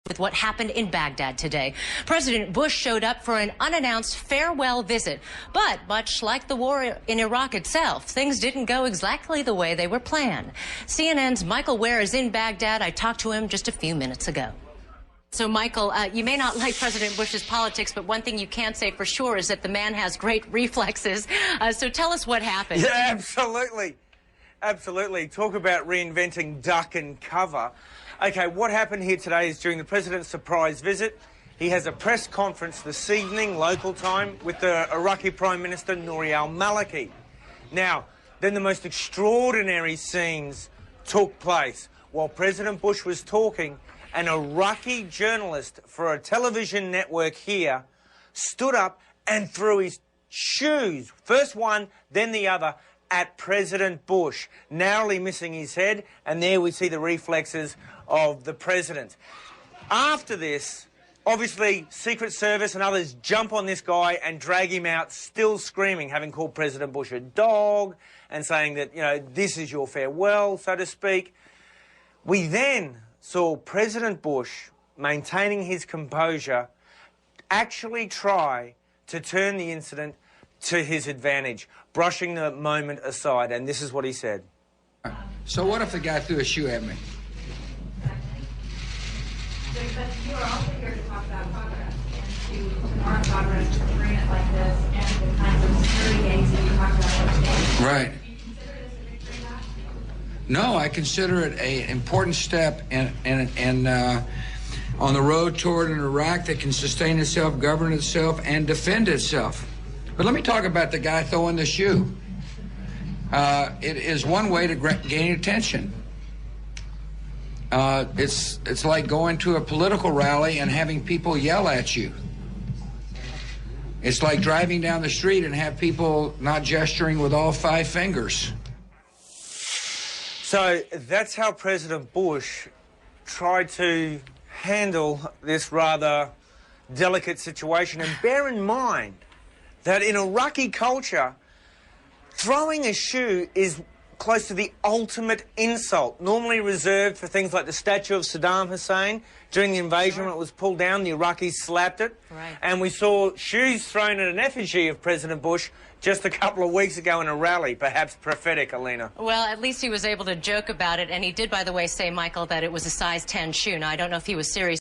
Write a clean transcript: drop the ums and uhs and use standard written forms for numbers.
with what happened in Baghdad today. President Bush showed up for an unannounced farewell visit, but much like the war in Iraq itself, things didn't go exactly the way they were planned. CNN's Michael Ware is in Baghdad. I talked to him just a few minutes ago. So, Michael, you may not like President Bush's politics, but one thing you can say for sure is that the man has great reflexes. So tell us what happened. Yeah, absolutely. Absolutely. Talk about reinventing duck and cover. OK, what happened here today is during the president's surprise visit, he has a press conference this evening, local time, with the Iraqi Prime Minister Nouri al-Maliki. Now, then the most extraordinary scenes took place. While President Bush was talking, an Iraqi journalist for a television network here stood up and threw his shoes, first one, then the other, at President Bush, narrowly missing his head, and there we see the reflexes of the president. After this, obviously, Secret Service and others jump on this guy and drag him out, still screaming, having called President Bush a dog and saying that, you know, this is your farewell, so to speak. We then saw President Bush, maintaining his composure, actually try to turn the incident to his advantage, brushing the moment aside, and this is what he said. So what if the guy threw a shoe at me? But you are also here to talk about progress and to mark progress to bring it like this and the kinds of security aids that you talked about. Right. Do you consider this a victory lap? No, I consider it an important step on the road toward an Iraq that can sustain itself, govern itself, and defend itself. But let me talk about the guy throwing the shoe. It is one way to gain attention. It's like going to a political rally and having people yell at you. It's like driving down the street and have people not gesturing with all 5 fingers. So that's how President Bush tried to handle this rather delicate situation. And bear in mind that in Iraqi culture, throwing a shoe is close to the ultimate insult, normally reserved for things like the statue of Saddam Hussein. During the invasion, when it was pulled down, the Iraqis slapped it. Right. And And we saw shoes thrown at an effigy of President Bush just a couple of weeks ago in a rally, perhaps prophetic, Alina. Well, at least he was able to joke about it, and he did, by the way, say, Michael, that it was a size 10 shoe. Now, I don't know if he was serious.